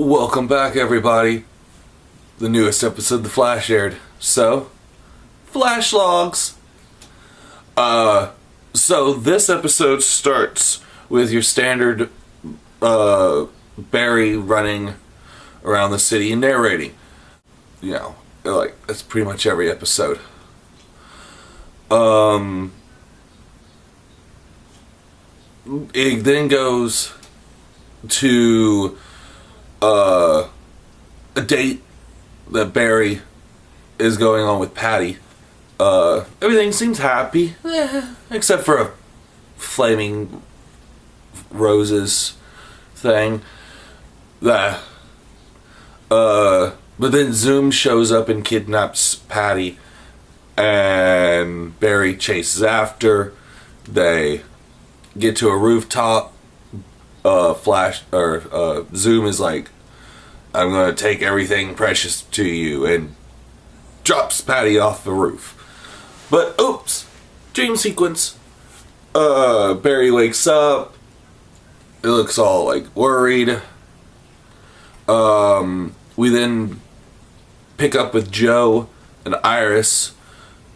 Welcome back, everybody. The newest episode, The Flash, aired. So, Flash Logs. So this episode starts with your standard Barry running around the city and narrating. You know, like, that's pretty much every episode. It then goes to a date that Barry is going on with Patty. Everything seems happy, except for a flaming roses thing. But then Zoom shows up and kidnaps Patty, and Barry chases after. They get to a rooftop. Zoom is like, I'm gonna take everything precious to you, and drops Patty off the roof. But oops, dream sequence. Barry wakes up. It looks all like worried. We then pick up with Joe and Iris,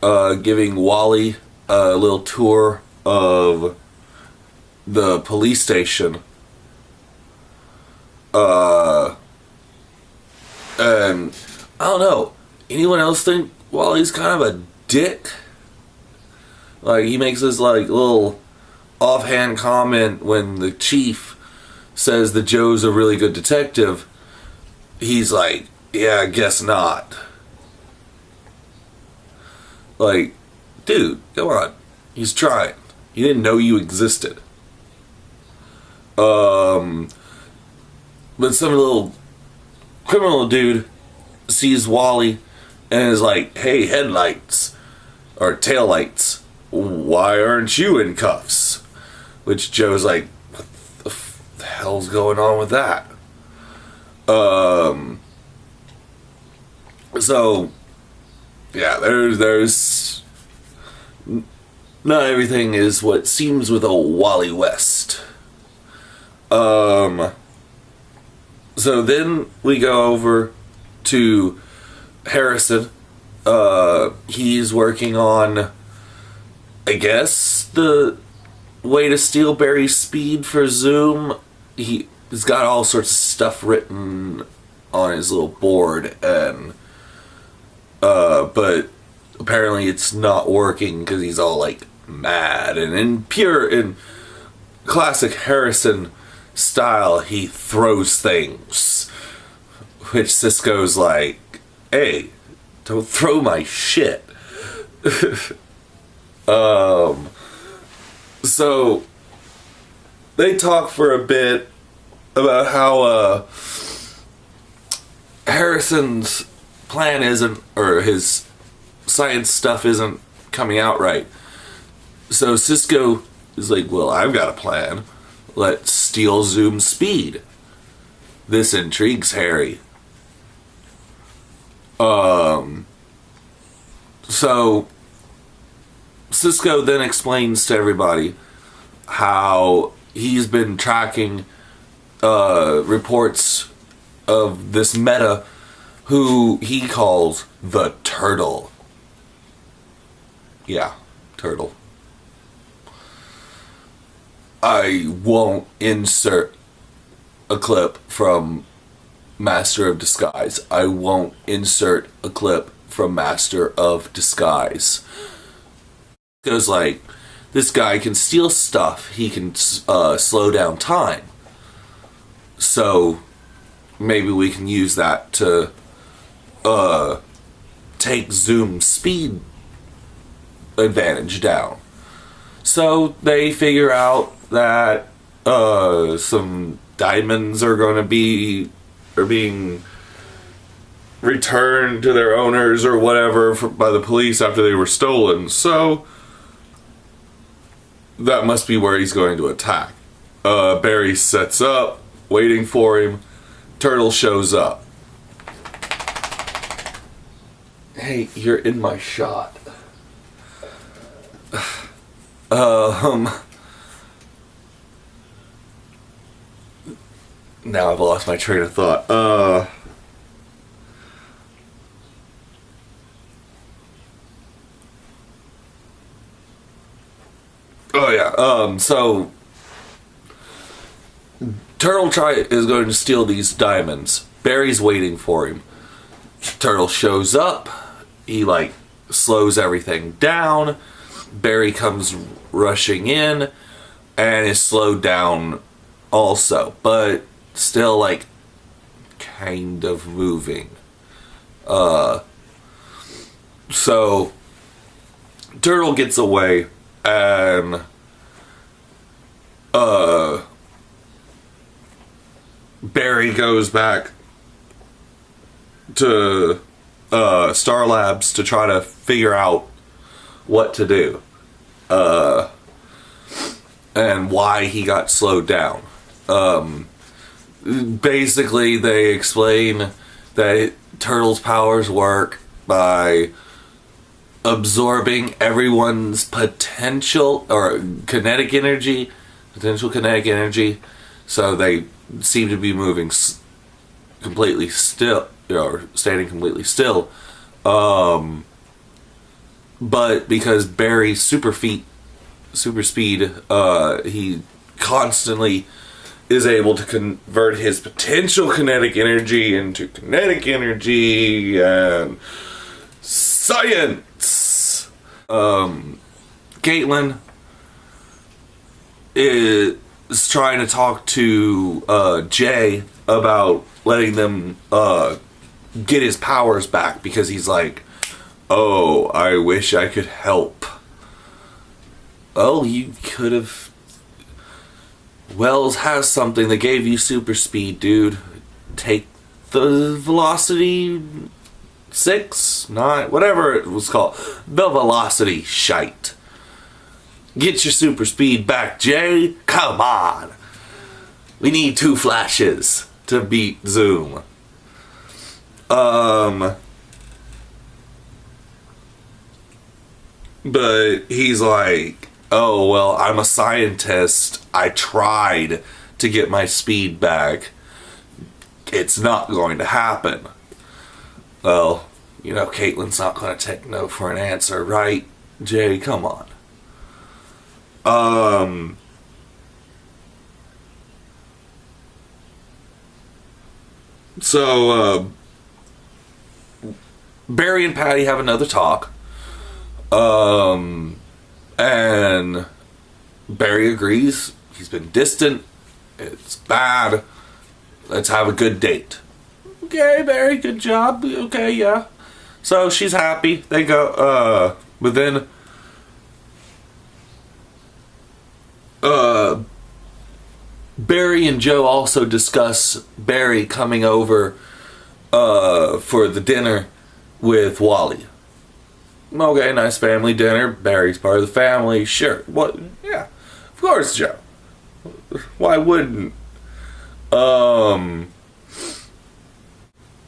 giving Wally a little tour of the police station. And I don't know, anyone else think Wally's kind of a dick? Like, he makes this like little offhand comment when the chief says that Joe's a really good detective. He's like, yeah, I guess not. Like, dude, come on. He's trying. He didn't know you existed. But some little criminal dude sees Wally and is like, hey, headlights or taillights, why aren't you in cuffs? Which Joe's like, what the hell's going on with that? So yeah, there's not everything is what seems with old Wally West. So then we go over to Harrison. He's working on, I guess, the way to steal Barry's speed for Zoom. He's got all sorts of stuff written on his little board, and but apparently it's not working because he's all like mad, and in classic Harrison style, he throws things, which Cisco's like, hey, don't throw my shit. So they talk for a bit about how Harrison's plan isn't, or his science stuff isn't coming out right. So Cisco is like, well, I've got a plan. Let's steal Zoom's speed. This intrigues Harry. So Cisco then explains to everybody how he's been tracking reports of this Meta who he calls the Turtle. Yeah, Turtle. I won't insert a clip from Master of Disguise. I won't insert a clip from Master of Disguise. Goes like, this guy can steal stuff. He can slow down time. So maybe we can use that to take Zoom's speed advantage down. So they figure out that some diamonds are being returned to their owners or whatever by the police after they were stolen. So that must be where he's going to attack. Barry sets up, waiting for him. Turtle shows up. Hey, you're in my shot. Now I've lost my train of thought. Oh yeah. So Turtle is going to steal these diamonds. Barry's waiting for him. Turtle shows up. He like slows everything down. Barry comes rushing in and is slowed down also, but still like kind of moving. So Turtle gets away and Barry goes back to Star Labs to try to figure out what to do and why he got slowed down. Basically, they explain that Turtle's powers work by absorbing everyone's potential kinetic energy, so they seem to be moving completely still, or standing completely still. But because Barry's super speed, he constantly is able to convert his potential kinetic energy into kinetic energy and science. Caitlin is trying to talk to Jay about letting them get his powers back, because he's like, oh, I wish I could help. Oh, you could have. Wells has something that gave you super speed, dude. Take the velocity 6, 9, whatever it was called. The velocity shite. Get your super speed back, Jay. Come on. We need 2 flashes to beat Zoom. But he's like, oh, well, I'm a scientist. I tried to get my speed back. It's not going to happen. Well, you know, Caitlin's not going to take no for an answer, right? Jay, come on. So, Barry and Patty have another talk. And Barry agrees. He's been distant. It's bad. Let's have a good date. Okay, Barry, good job. Okay, yeah. So she's happy. They go, but then, Barry and Joe also discuss Barry coming over, for the dinner with Wally. Okay, nice family dinner. Barry's part of the family. Sure. What? Yeah. Of course, Joe. Why wouldn't?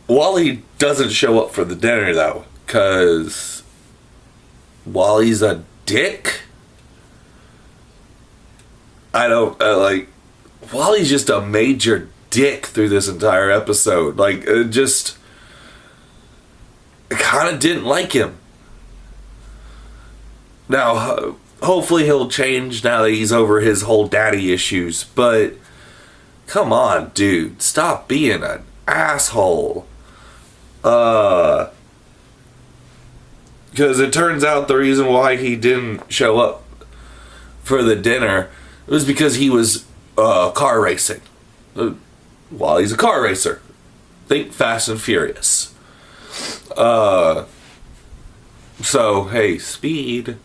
Wally doesn't show up for the dinner, though, because Wally's a dick. I don't, Wally's just a major dick through this entire episode. Like, I kind of didn't like him. Now, hopefully he'll change now that he's over his whole daddy issues, but come on, dude. Stop being an asshole. Because it turns out the reason why he didn't show up for the dinner was because he was car racing. Well, he's a car racer. Think Fast and Furious. So, hey, speed.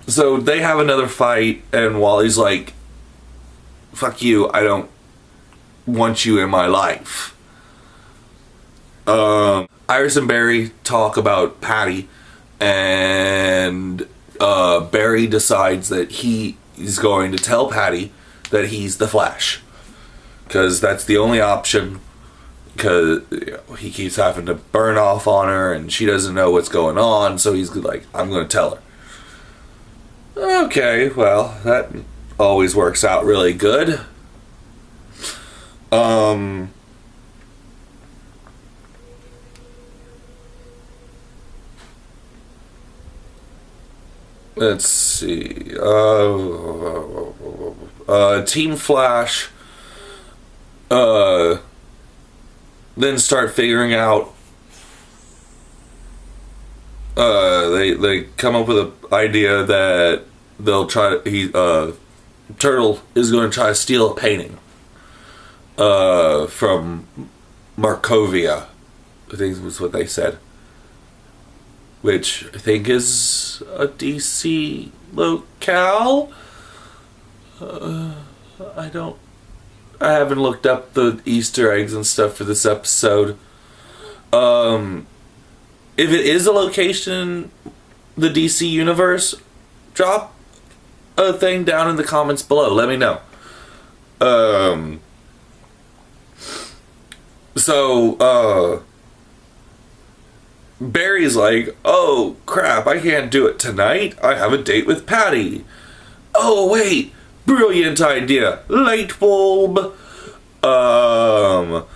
So they have another fight, and Wally's like, fuck you, I don't want you in my life. Iris and Barry talk about Patty, and Barry decides that he's going to tell Patty that he's the Flash, because that's the only option, because he keeps having to burn off on her and she doesn't know what's going on, so he's like, I'm going to tell her. Okay, well, that always works out really good. Let's see. Team Flash then start figuring out. They come up with an idea that they'll try. Turtle is going to try to steal a painting from Markovia. I think was what they said. Which I think is a DC locale. I haven't looked up the Easter eggs and stuff for this episode. If it is a location in the DC universe, drop a thing down in the comments below. Let me know. Barry's like, oh crap, I can't do it tonight. I have a date with Patty. Oh wait, brilliant idea. Light bulb. Well,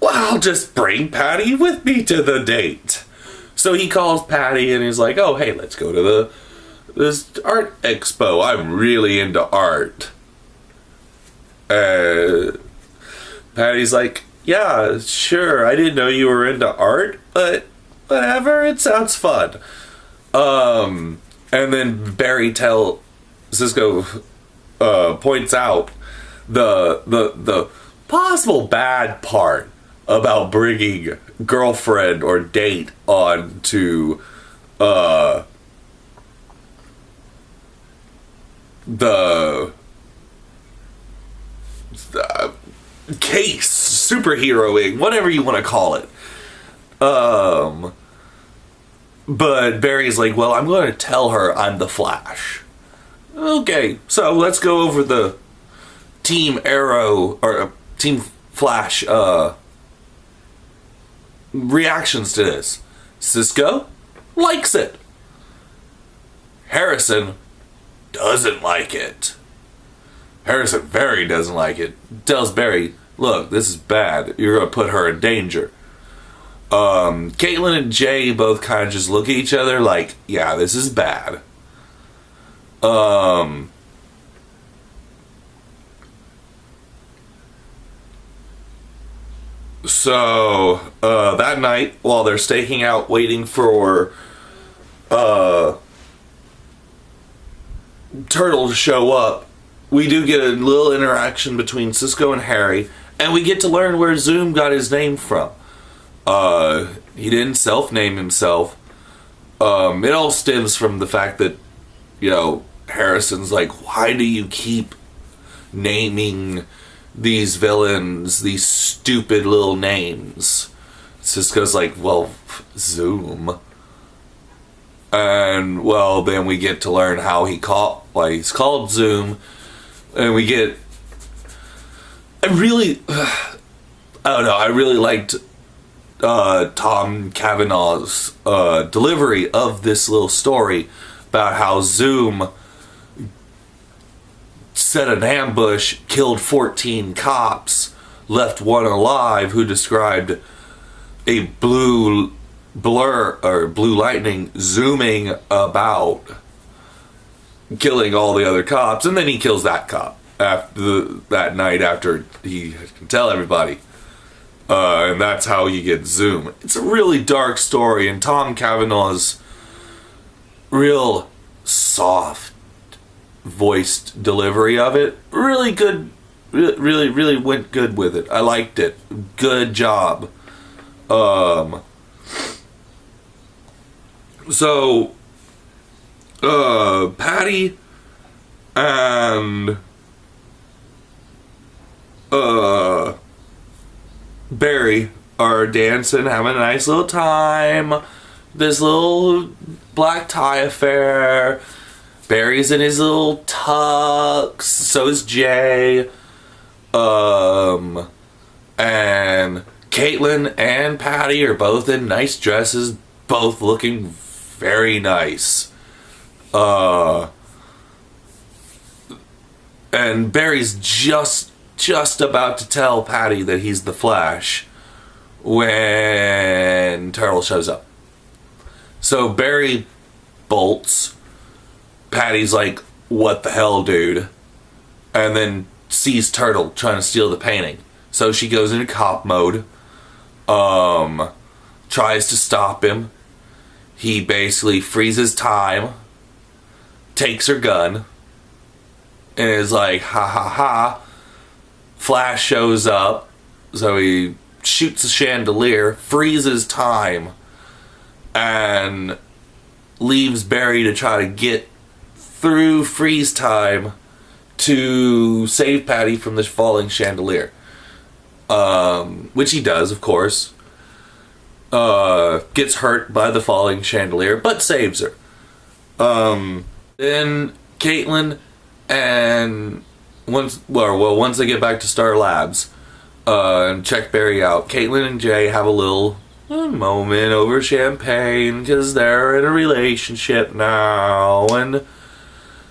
I'll just bring Patty with me to the date. So he calls Patty and he's like, oh hey, let's go to this art expo. I'm really into art. Patty's like, yeah, sure, I didn't know you were into art, but whatever, it sounds fun. And then Barry Cisco points out the possible bad part about bringing girlfriend or date on to the case, superheroing, whatever you want to call it. But Barry's like, well, I'm going to tell her I'm the Flash. Okay, so let's go over the Team Arrow or Team Flash reactions to this. Cisco likes it. Harrison doesn't like it. Harrison very doesn't like it. Tells Barry, look, this is bad. You're going to put her in danger. Caitlin and Jay both kind of just look at each other like, yeah, this is bad. So, that night, while they're staking out waiting for, Turtle to show up, we do get a little interaction between Cisco and Harry, and we get to learn where Zoom got his name from. He didn't self-name himself. It all stems from the fact that, Harrison's like, why do you keep naming these villains these stupid little names? Cisco's like, well, Zoom. And, well, then we get to learn how he's called Zoom. And we get... I really liked Tom Cavanaugh's delivery of this little story about how Zoom set an ambush, killed 14 cops, left one alive who described a blue lightning zooming about, killing all the other cops, and then he kills that cop that night after he can tell everybody. And that's how you get Zoom. It's a really dark story, and Tom Cavanaugh's real soft voiced delivery of it, really good, really went good with it. I liked it. Good job. So Patty and Barry are dancing, having a nice little time. This little black tie affair. Barry's in his little tux. So is Jay. And Caitlin and Patty are both in nice dresses, both looking very nice. And Barry's just about to tell Patty that he's the Flash when Turtle shows up. So Barry bolts. Patty's like, what the hell, dude? And then sees Turtle trying to steal the painting. So she goes into cop mode. Tries to stop him. He basically freezes time. Takes her gun. And is like, ha ha ha. Flash shows up. So he shoots a chandelier. Freezes time. And leaves Barry to try to get through freeze time to save Patty from this falling chandelier. Which he does, of course. Gets hurt by the falling chandelier, but saves her. Then Caitlin and once they get back to Star Labs and check Barry out, Caitlin and Jay have a little moment over champagne because they're in a relationship now, and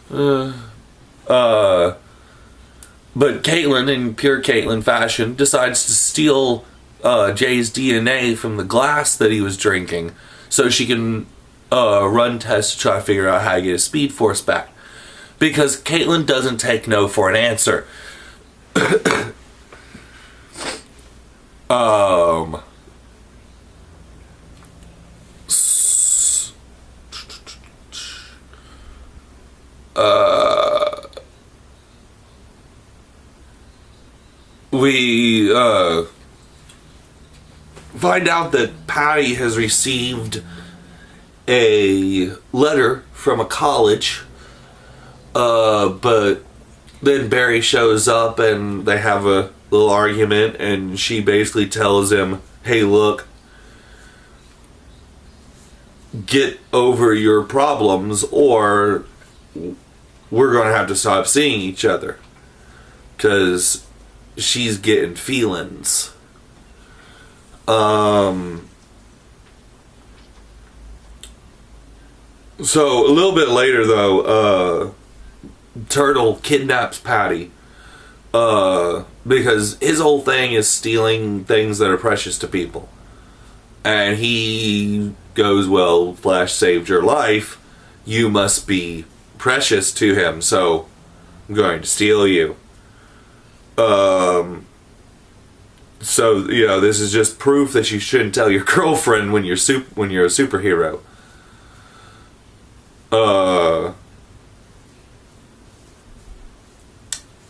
but Caitlin, in pure Caitlin fashion, decides to steal Jay's DNA from the glass that he was drinking so she can run tests to try to figure out how to get his Speed Force back. Because Caitlin doesn't take no for an answer. We find out that Patty has received a letter from a college, but then Barry shows up and they have a little argument, and she basically tells him, hey, look, get over your problems or we're going to have to stop seeing each other, because she's getting feelings. So a little bit later, though, Turtle kidnaps Patty because his whole thing is stealing things that are precious to people. And he goes, well, Flash saved your life. You must be precious to him, so I'm going to steal you. So, you know, this is just proof that you shouldn't tell your girlfriend when you're a superhero.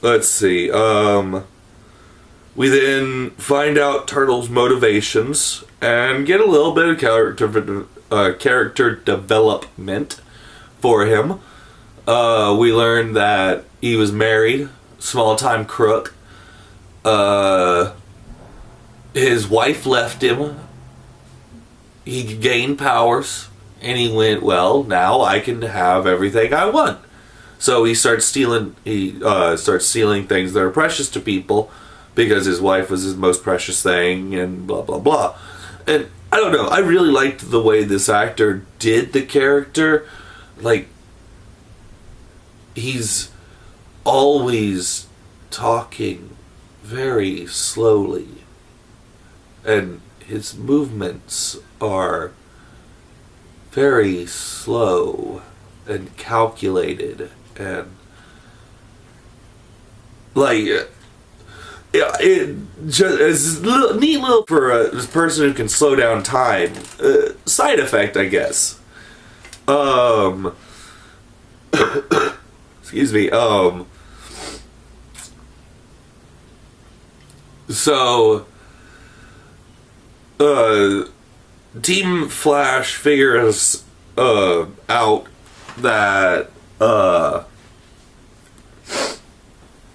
Let's see. We then find out Turtle's motivations and get a little bit of character development for him. We learn that he was married, small-time crook. His wife left him. He gained powers, and he went, well, now I can have everything I want. So he starts stealing. He starts stealing things that are precious to people because his wife was his most precious thing, and blah blah blah. And I don't know. I really liked the way this actor did the character. Like, he's always talking very slowly, and his movements are very slow and calculated, and like, it just is a neat little for a person who can slow down time. Side effect, I guess. Excuse me. So, Team Flash figures out that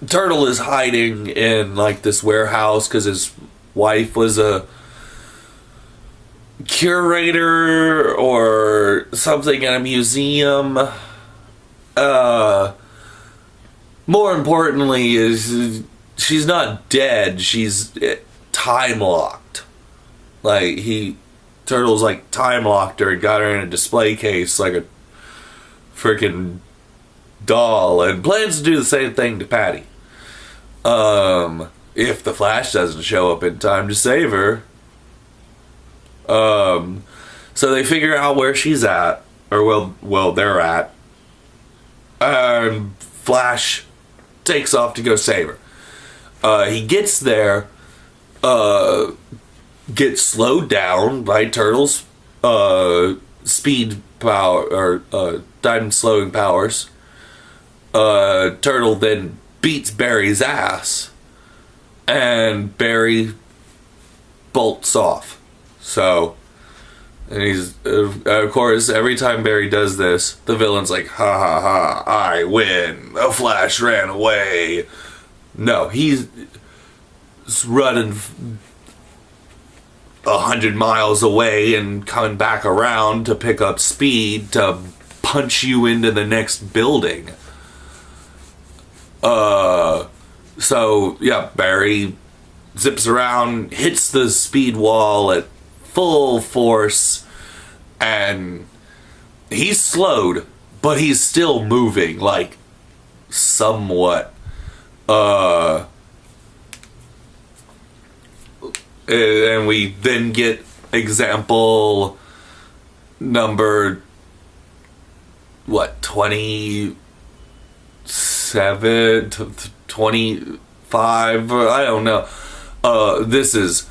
Turtle is hiding in like this warehouse because his wife was a curator or something at a museum. More importantly, is she's not dead. She's time locked. Like, Turtle's like time locked her and got her in a display case like a freaking doll and plans to do the same thing to Patty. If the Flash doesn't show up in time to save her. So they figure out where she's at, or well, they're at. And Flash takes off to go save her. He gets there, gets slowed down by Turtle's speed power, or diamond slowing powers. Turtle then beats Barry's ass, and Barry bolts off. So, and he's, of course, every time Barry does this, the villain's like, ha ha ha, I win, the Flash ran away. No, he's running 100 miles away and coming back around to pick up speed to punch you into the next building. So, yeah, Barry zips around, hits the speed wall at full force, and he's slowed, but he's still moving, like, somewhat. And we then get example number, 27 to 25, I don't know. This is,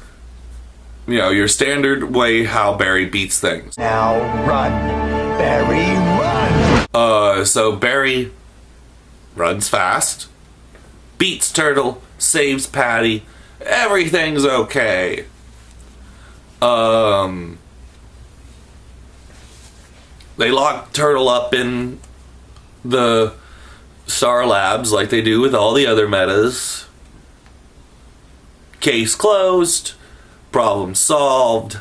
your standard way how Barry beats things. Now run, Barry, run! So Barry runs fast, beats Turtle, saves Patty, everything's okay. They lock Turtle up in the Star Labs like they do with all the other metas. Case closed. Problem solved.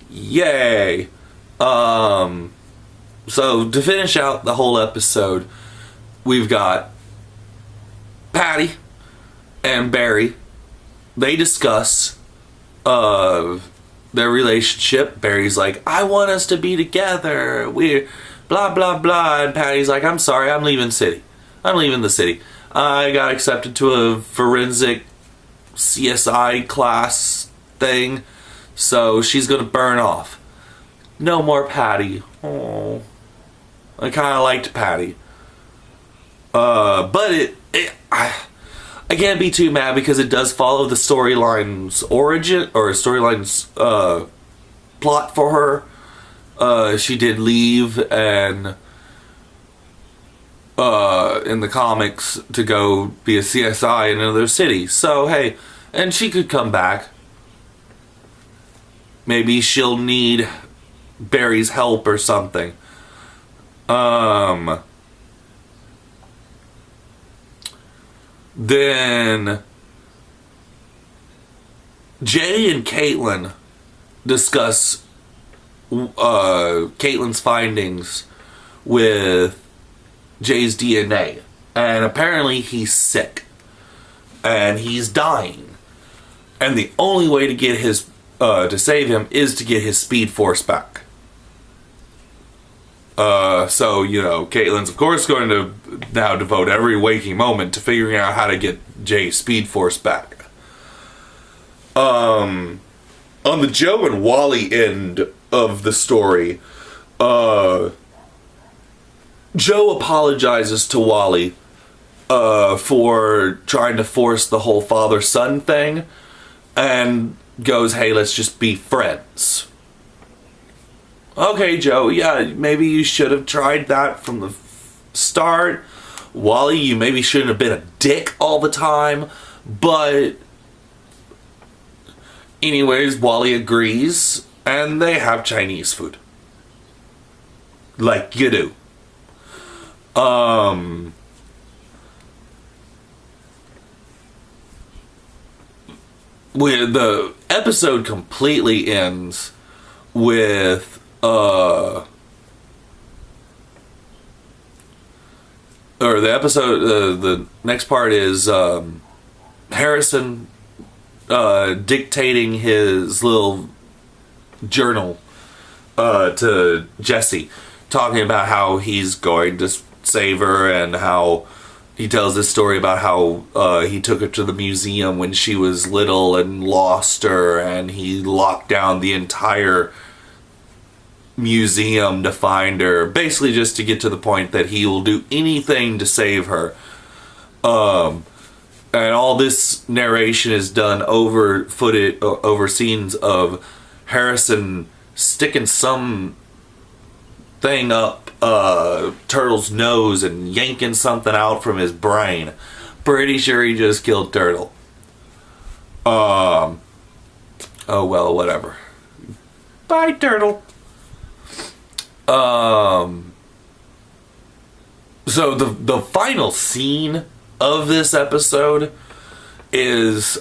Yay. So to finish out the whole episode, we've got Patty and Barry. They discuss their relationship. Barry's like, I want us to be together. We're blah blah blah. And Patty's like, I'm sorry, I'm leaving the city. I got accepted to a forensic CSI class thing, so she's gonna burn off. No more Patty. Oh, I kind of liked Patty, but I can't be too mad because it does follow the storyline's origin, or storyline's plot for her. She did leave and in the comics to go be a CSI in another city. So hey, and she could come back. Maybe she'll need Barry's help or something. Then Jay and Caitlin discuss Caitlin's findings with Jay's DNA, and apparently he's sick and he's dying, and the only way to get his to save him is to get his speed force back. So Caitlin's of course going to now devote every waking moment to figuring out how to get Jay's speed force back. On the Joe and Wally end of the story, Joe apologizes to Wally for trying to force the whole father-son thing, and goes, hey, let's just be friends. Okay, Joe, yeah, maybe you should have tried that from the start. Wally, you maybe shouldn't have been a dick all the time, but anyways, Wally agrees, and they have Chinese food. Like you do. Where the episode completely ends with or the next part is Harrison dictating his little journal to Jesse, talking about how he's going to save her, and how he tells this story about how he took her to the museum when she was little and lost her, and he locked down the entire museum to find her, basically just to get to the point that he will do anything to save her. And all this narration is done over scenes of Harrison sticking some thing up Turtle's nose and yanking something out from his brain. Pretty sure he just killed Turtle. Oh well, whatever. Bye, Turtle. So the final scene of this episode is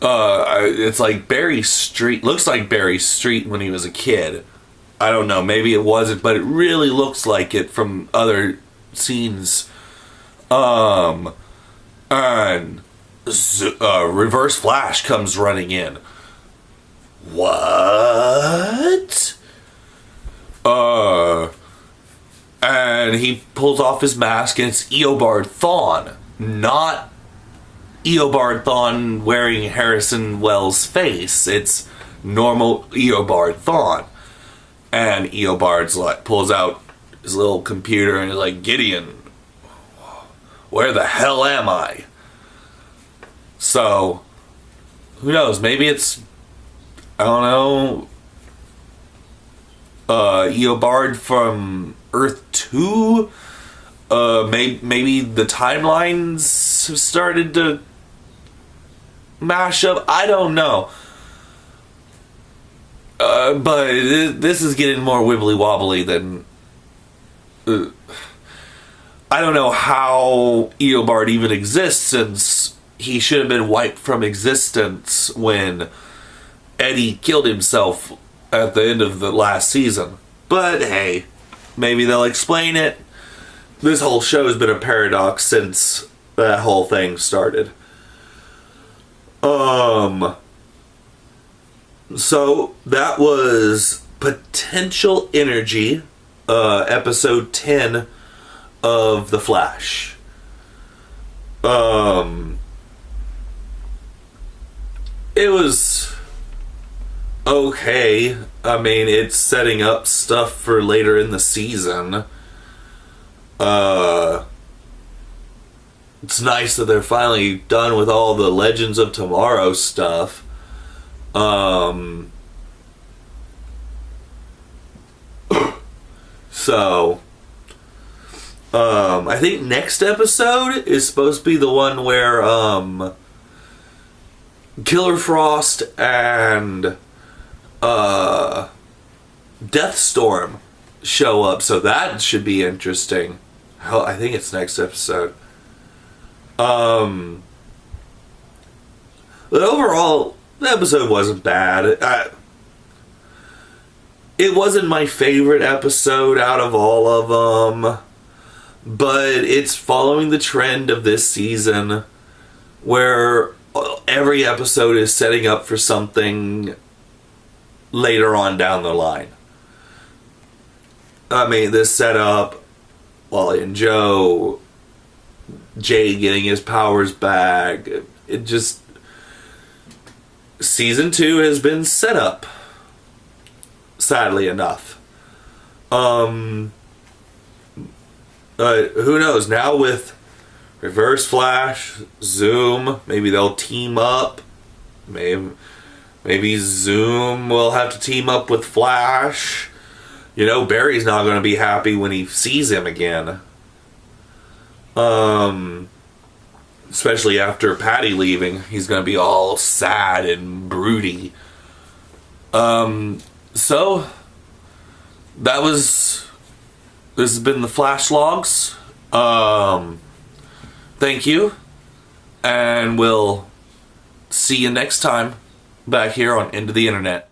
it's like Barry Street. Looks like Barry Street when he was a kid. I don't know, maybe it wasn't, but it really looks like it from other scenes. And Reverse Flash comes running in. What? And he pulls off his mask, and it's Eobard Thawne, not Eobard Thawne wearing Harrison Wells' face. It's normal Eobard Thawne. And Eobard's like pulls out his little computer and is like, Gideon, where the hell am I? So, who knows? Maybe it's, I don't know, Eobard from Earth 2? Maybe the timelines have started to mash up. I don't know. But this is getting more wibbly wobbly than. I don't know how Eobard even exists, since he should have been wiped from existence when Eddie killed himself at the end of the last season. But hey, maybe they'll explain it. This whole show has been a paradox since that whole thing started. So that was Potential Energy, episode 10 of The Flash. It was okay. I mean, it's setting up stuff for later in the season. It's nice that they're finally done with all the Legends of Tomorrow stuff. So, I think next episode is supposed to be the one where, Killer Frost and, Deathstorm show up, so that should be interesting. I think it's next episode. But overall, the episode wasn't bad. It wasn't my favorite episode out of all of them, but it's following the trend of this season where every episode is setting up for something later on down the line. I mean, this setup, Wally and Joe, Jay getting his powers back, it just... Season 2 has been set up, sadly enough. Who knows, now with Reverse Flash, Zoom, maybe they'll team up. Maybe Zoom will have to team up with Flash. You know, Barry's not going to be happy when he sees him again. Especially after Patty leaving. He's going to be all sad and broody. So, this has been the Flash Logs. Thank you. And we'll see you next time back here on Into the Internet.